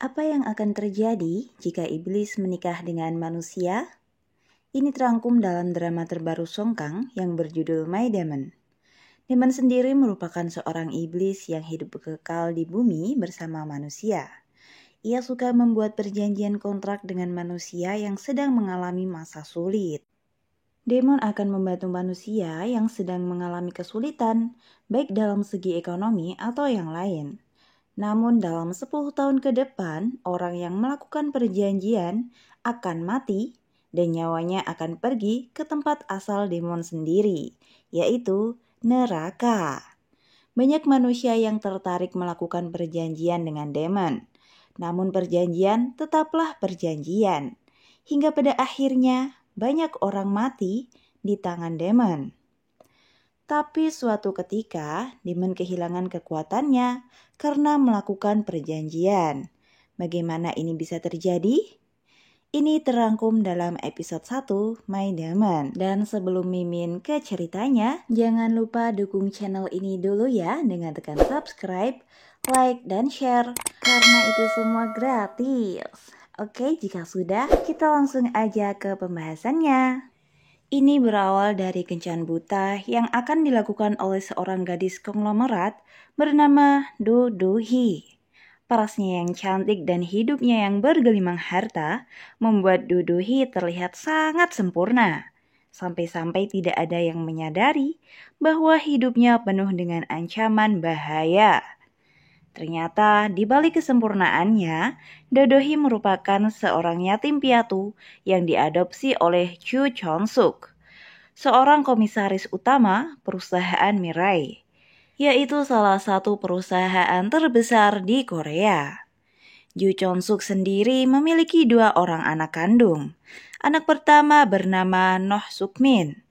Apa yang akan terjadi jika iblis menikah dengan manusia? Ini terangkum dalam drama terbaru Song Kang yang berjudul My Demon. Demon sendiri merupakan seorang iblis yang hidup kekal di bumi bersama manusia. Ia suka membuat perjanjian kontrak dengan manusia yang sedang mengalami masa sulit. Demon akan membantu manusia yang sedang mengalami kesulitan, baik dalam segi ekonomi atau yang lain. Namun dalam 10 tahun ke depan, orang yang melakukan perjanjian akan mati dan nyawanya akan pergi ke tempat asal demon sendiri, yaitu neraka. Banyak manusia yang tertarik melakukan perjanjian dengan demon. Namun perjanjian tetaplah perjanjian. Hingga pada akhirnya banyak orang mati di tangan demon. Tapi suatu ketika, demon kehilangan kekuatannya karena melakukan perjanjian. Bagaimana ini bisa terjadi? Ini terangkum dalam episode 1 My Demon. Dan sebelum Mimin ke ceritanya, jangan lupa dukung channel ini dulu ya dengan tekan subscribe, like, dan share. Karena itu semua gratis. Oke, jika sudah, kita langsung aja ke pembahasannya. Ini berawal dari kencan buta yang akan dilakukan oleh seorang gadis konglomerat bernama Do Do Hee. Parasnya yang cantik dan hidupnya yang bergelimang harta membuat Do Do Hee terlihat sangat sempurna. Sampai-sampai tidak ada yang menyadari bahwa hidupnya penuh dengan ancaman bahaya. Ternyata di balik kesempurnaannya, Do Do Hee merupakan seorang yatim piatu yang diadopsi oleh Chu Chon Suk, seorang komisaris utama perusahaan Mirai, yaitu salah satu perusahaan terbesar di Korea. Ju Chon Suk sendiri memiliki 2 orang anak kandung. Anak pertama bernama Noh Suk Min,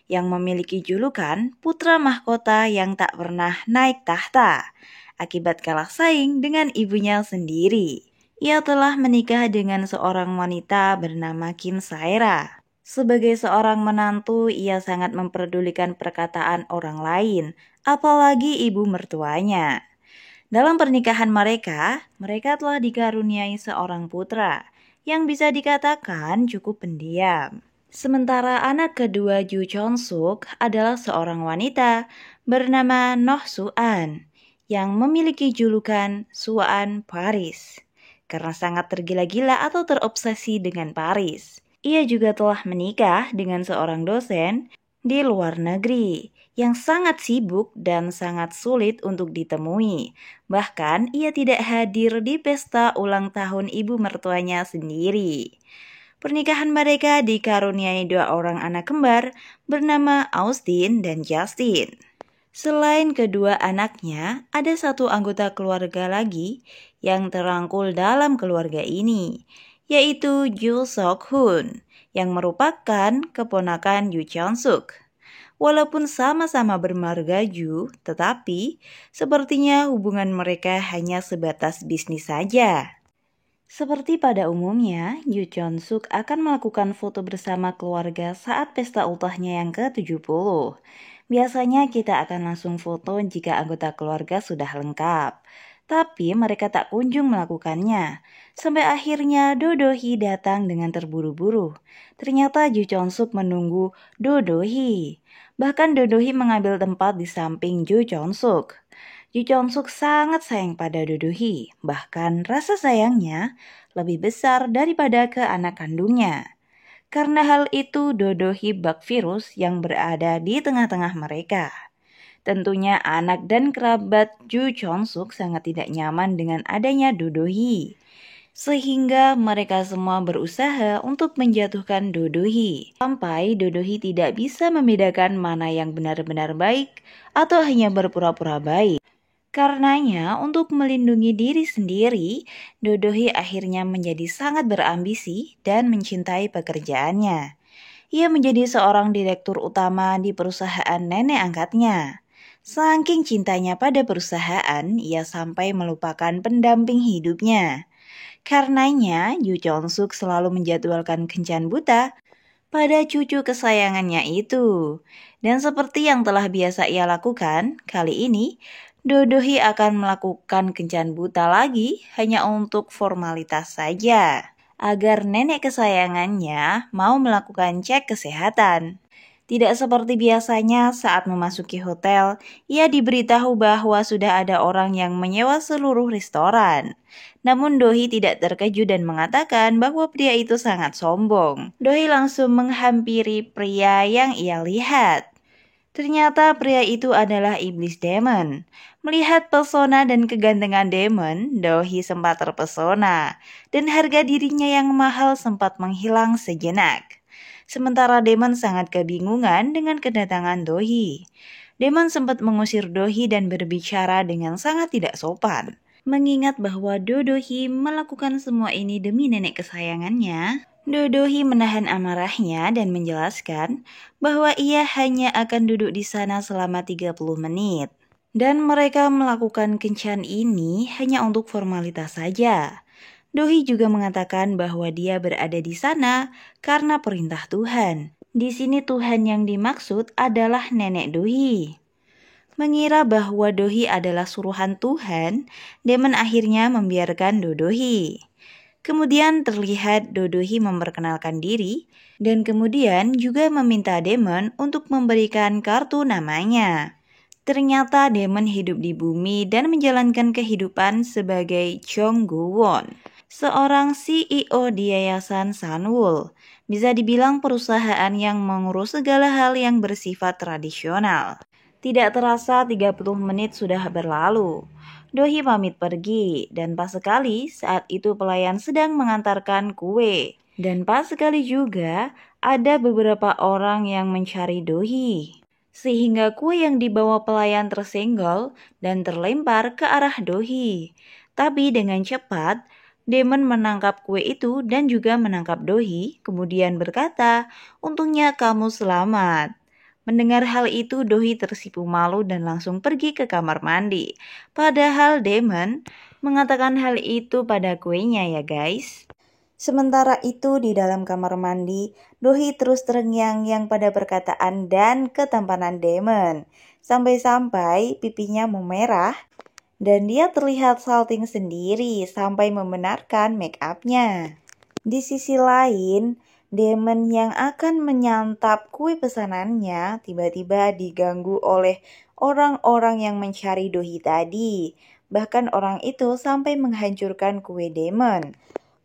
yang memiliki julukan putra mahkota yang tak pernah naik tahta, akibat kalah saing dengan ibunya sendiri. Ia telah menikah dengan seorang wanita bernama Kim Saera. Sebagai seorang menantu, ia sangat memperdulikan perkataan orang lain, apalagi ibu mertuanya. Dalam pernikahan mereka telah dikaruniai seorang putra yang bisa dikatakan cukup pendiam. Sementara anak kedua Ju Chon Suk adalah seorang wanita bernama Noh Su An yang memiliki julukan Suan Paris karena sangat tergila-gila atau terobsesi dengan Paris. Ia juga telah menikah dengan seorang dosen di luar negeri yang sangat sibuk dan sangat sulit untuk ditemui. Bahkan ia tidak hadir di pesta ulang tahun ibu mertuanya sendiri. Pernikahan mereka dikaruniai 2 orang anak kembar bernama Austin dan Justin. Selain kedua anaknya, ada satu anggota keluarga lagi yang terangkul dalam keluarga ini, yaitu Ju Sok Hun, yang merupakan keponakan Ju Chon Suk. Walaupun sama-sama bermarga Ju, tetapi sepertinya hubungan mereka hanya sebatas bisnis saja. Seperti pada umumnya, Ju Chon Suk akan melakukan foto bersama keluarga saat pesta ultahnya yang ke-70. Biasanya kita akan langsung foto jika anggota keluarga sudah lengkap. Tapi mereka tak kunjung melakukannya. Sampai akhirnya Do Do Hee datang dengan terburu-buru. Ternyata Ju Chon Suk menunggu Do Do Hee. Bahkan Do Do Hee mengambil tempat di samping Ju Chon Suk. Ju Chon Suk sangat sayang pada Do Do Hee. Bahkan rasa sayangnya lebih besar daripada ke anak kandungnya. Karena hal itu, Do Do Hee bak virus yang berada di tengah-tengah mereka. Tentunya anak dan kerabat Ju Chon Suk sangat tidak nyaman dengan adanya Do Do Hee. Sehingga mereka semua berusaha untuk menjatuhkan Do Do Hee. Sampai Do Do Hee tidak bisa membedakan mana yang benar-benar baik atau hanya berpura-pura baik. Karenanya, untuk melindungi diri sendiri, Do Do Hee akhirnya menjadi sangat berambisi dan mencintai pekerjaannya. Ia menjadi seorang direktur utama di perusahaan nenek angkatnya. Saking cintanya pada perusahaan, ia sampai melupakan pendamping hidupnya. Karenanya, Ju Chon Suk selalu menjadwalkan kencan buta pada cucu kesayangannya itu. Dan seperti yang telah biasa ia lakukan, kali ini Dodohi akan melakukan kencan buta lagi hanya untuk formalitas saja, agar nenek kesayangannya mau melakukan cek kesehatan. Tidak seperti biasanya saat memasuki hotel, ia diberitahu bahwa sudah ada orang yang menyewa seluruh restoran. Namun Dohi tidak terkejut dan mengatakan bahwa pria itu sangat sombong. Dohi langsung menghampiri pria yang ia lihat. Ternyata pria itu adalah iblis Demon. Melihat pesona dan kegantengan Demon, Dohi sempat terpesona, dan harga dirinya yang mahal sempat menghilang sejenak. Sementara Demon sangat kebingungan dengan kedatangan Dohi. Demon sempat mengusir Dohi dan berbicara dengan sangat tidak sopan. Mengingat bahwa Dodohi melakukan semua ini demi nenek kesayangannya, Dodohi menahan amarahnya dan menjelaskan bahwa ia hanya akan duduk di sana selama 30 menit. Dan mereka melakukan kencan ini hanya untuk formalitas saja. Dohi juga mengatakan bahwa dia berada di sana karena perintah Tuhan. Di sini Tuhan yang dimaksud adalah nenek Dohi. Mengira bahwa Dohi adalah suruhan Tuhan, Demon akhirnya membiarkan Dodohi. Kemudian terlihat Dodohi memperkenalkan diri dan kemudian juga meminta Demon untuk memberikan kartu namanya. Ternyata Demon hidup di bumi dan menjalankan kehidupan sebagai Jong Gu-won, seorang CEO di Yayasan Sunwool. Bisa dibilang perusahaan yang mengurus segala hal yang bersifat tradisional. Tidak terasa 30 menit sudah berlalu. Dohi pamit pergi dan pas sekali saat itu pelayan sedang mengantarkan kue. Dan pas sekali juga ada beberapa orang yang mencari Dohi. Sehingga kue yang dibawa pelayan tersenggol dan terlempar ke arah Dohi. Tapi dengan cepat, Demon menangkap kue itu dan juga menangkap Dohi, kemudian berkata, "Untungnya kamu selamat." Mendengar hal itu, Dohi tersipu malu dan langsung pergi ke kamar mandi. Padahal Demon mengatakan hal itu pada kuenya ya guys. Sementara itu di dalam kamar mandi, Dohi terus terngiang-ngiang pada perkataan dan ketampanan Demon. Sampai-sampai pipinya memerah dan dia terlihat salting sendiri sampai membenarkan make up-nya. Di sisi lain, Demon yang akan menyantap kue pesanannya tiba-tiba diganggu oleh orang-orang yang mencari Dohi tadi. Bahkan orang itu sampai menghancurkan kue Demon.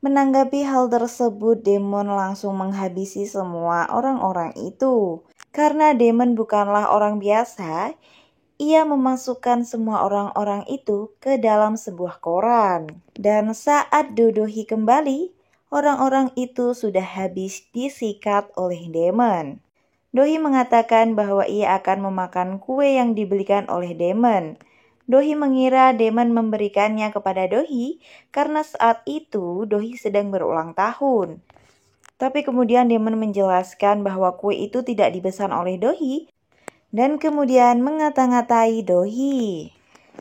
Menanggapi hal tersebut, Demon langsung menghabisi semua orang-orang itu. Karena Demon bukanlah orang biasa, ia memasukkan semua orang-orang itu ke dalam sebuah koran. Dan saat Dodohi kembali, orang-orang itu sudah habis disikat oleh Demon. Dohi mengatakan bahwa ia akan memakan kue yang dibelikan oleh Demon. Dohi mengira Demon memberikannya kepada Dohi karena saat itu Dohi sedang berulang tahun. Tapi kemudian Demon menjelaskan bahwa kue itu tidak dipesan oleh Dohi dan kemudian ngata-ngatai Dohi.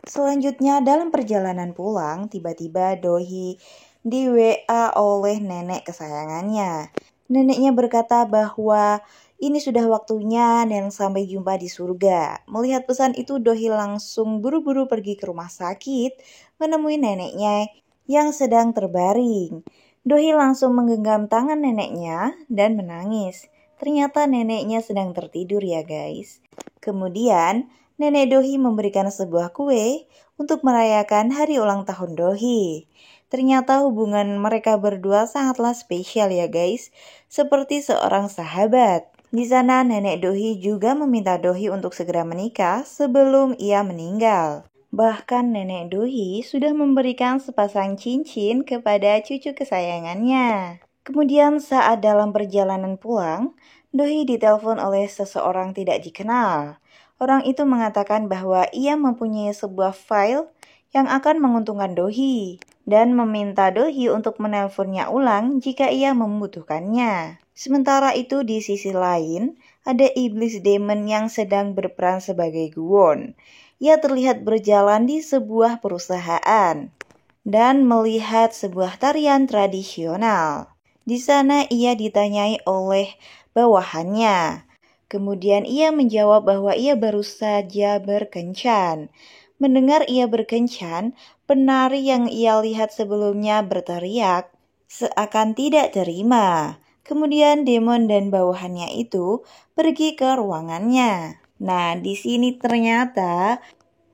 Selanjutnya dalam perjalanan pulang, tiba-tiba Dohi di WA oleh nenek kesayangannya. Neneknya berkata bahwa ini sudah waktunya dan sampai jumpa di surga. Melihat pesan itu, Dohi langsung buru-buru pergi ke rumah sakit menemui neneknya yang sedang terbaring. Dohi langsung menggenggam tangan neneknya dan menangis. Ternyata neneknya sedang tertidur ya guys. Kemudian, nenek Dohi memberikan sebuah kue untuk merayakan hari ulang tahun Dohi. Ternyata hubungan mereka berdua sangatlah spesial ya guys, seperti seorang sahabat. Di sana nenek Dohi juga meminta Dohi untuk segera menikah sebelum ia meninggal. Bahkan nenek Dohi sudah memberikan sepasang cincin kepada cucu kesayangannya. Kemudian saat dalam perjalanan pulang, Dohi ditelepon oleh seseorang tidak dikenal. Orang itu mengatakan bahwa ia mempunyai sebuah file yang akan menguntungkan Dohi dan meminta Dohi untuk menelponnya ulang jika ia membutuhkannya. Sementara itu di sisi lain, ada iblis Demon yang sedang berperan sebagai Guwon. Ia terlihat berjalan di sebuah perusahaan dan melihat sebuah tarian tradisional. Di sana ia ditanyai oleh bawahannya. Kemudian ia menjawab bahwa ia baru saja berkencan. Mendengar ia berkencan, penari yang ia lihat sebelumnya berteriak seakan tidak terima. Kemudian Demon dan bawahannya itu pergi ke ruangannya. Nah, di sini ternyata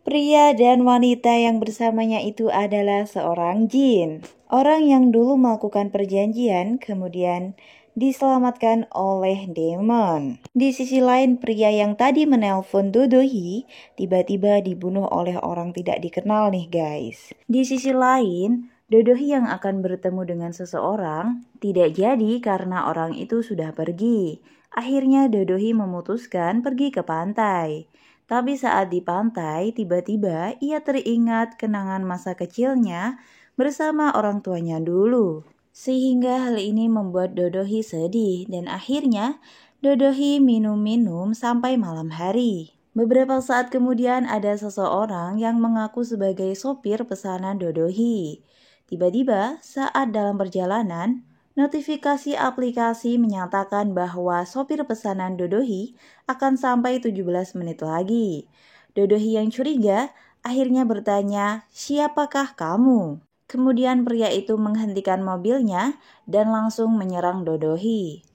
pria dan wanita yang bersamanya itu adalah seorang jin. Orang yang dulu melakukan perjanjian kemudian diselamatkan oleh Demon. Di sisi lain, pria yang tadi menelpon Dodohi tiba-tiba dibunuh oleh orang tidak dikenal nih guys. Di sisi lain, Dodohi yang akan bertemu dengan seseorang tidak jadi karena orang itu sudah pergi. Akhirnya Dodohi memutuskan pergi ke pantai. Tapi saat di pantai, tiba-tiba ia teringat kenangan masa kecilnya bersama orang tuanya dulu. Sehingga hal ini membuat Dodohi sedih dan akhirnya Dodohi minum-minum sampai malam hari. Beberapa saat kemudian ada seseorang yang mengaku sebagai sopir pesanan Dodohi. Tiba-tiba saat dalam perjalanan, notifikasi aplikasi menyatakan bahwa sopir pesanan Dodohi akan sampai 17 menit lagi. Dodohi yang curiga akhirnya bertanya, "Siapakah kamu?" Kemudian pria itu menghentikan mobilnya dan langsung menyerang Dodohi.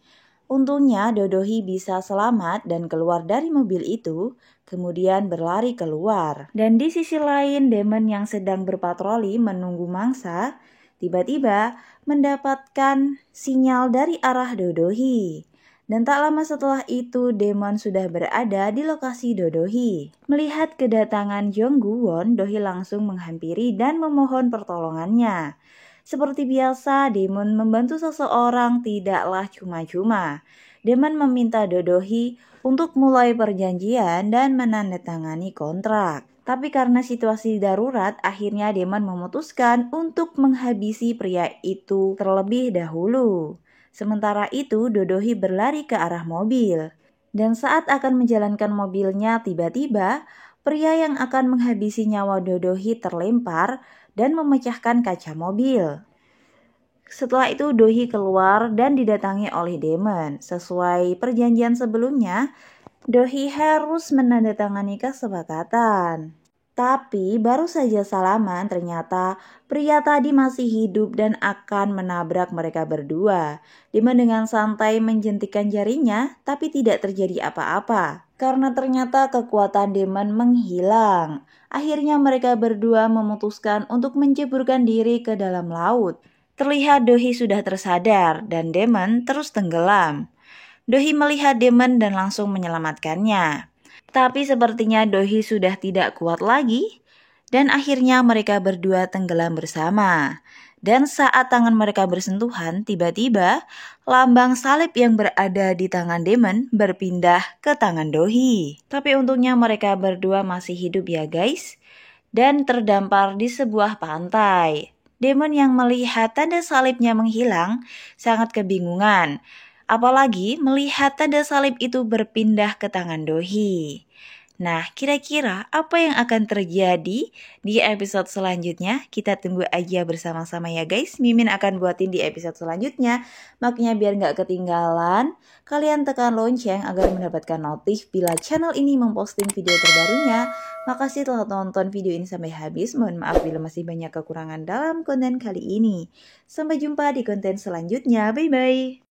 Untungnya Dodohi bisa selamat dan keluar dari mobil itu, kemudian berlari keluar. Dan di sisi lain, Demon yang sedang berpatroli menunggu mangsa, tiba-tiba mendapatkan sinyal dari arah Dodohi. Dan tak lama setelah itu, Demon sudah berada di lokasi Dodohi. Melihat kedatangan Jonggu-won, Dohi langsung menghampiri dan memohon pertolongannya. Seperti biasa, Demon membantu seseorang tidaklah cuma-cuma. Demon meminta Dodohi untuk mulai perjanjian dan menandatangani kontrak. Tapi karena situasi darurat, akhirnya Demon memutuskan untuk menghabisi pria itu terlebih dahulu. Sementara itu, Dodohi berlari ke arah mobil. Dan saat akan menjalankan mobilnya, tiba-tiba pria yang akan menghabisi nyawa Dodohi terlempar dan memecahkan kaca mobil. Setelah itu Dohi keluar dan didatangi oleh Demon. Sesuai perjanjian sebelumnya, Dohi harus menandatangani kesepakatan. Tapi baru saja salaman ternyata pria tadi masih hidup dan akan menabrak mereka berdua. Demon dengan santai menjentikan jarinya tapi tidak terjadi apa-apa. Karena ternyata kekuatan Demon menghilang. Akhirnya mereka berdua memutuskan untuk menceburkan diri ke dalam laut. Terlihat Dohi sudah tersadar dan Demon terus tenggelam. Dohi melihat Demon dan langsung menyelamatkannya. Tapi sepertinya Dohi sudah tidak kuat lagi dan akhirnya mereka berdua tenggelam bersama. Dan saat tangan mereka bersentuhan, tiba-tiba lambang salib yang berada di tangan Demon berpindah ke tangan Dohi. Tapi untungnya mereka berdua masih hidup ya guys, dan terdampar di sebuah pantai. Demon yang melihat tanda salibnya menghilang sangat kebingungan. Apalagi melihat tanda salib itu berpindah ke tangan Dohi. Nah, kira-kira apa yang akan terjadi di episode selanjutnya? Kita tunggu aja bersama-sama ya guys. Mimin akan buatin di episode selanjutnya. Makanya biar nggak ketinggalan, kalian tekan lonceng agar mendapatkan notif bila channel ini memposting video terbarunya. Makasih telah tonton video ini sampai habis. Mohon maaf bila masih banyak kekurangan dalam konten kali ini. Sampai jumpa di konten selanjutnya. Bye-bye.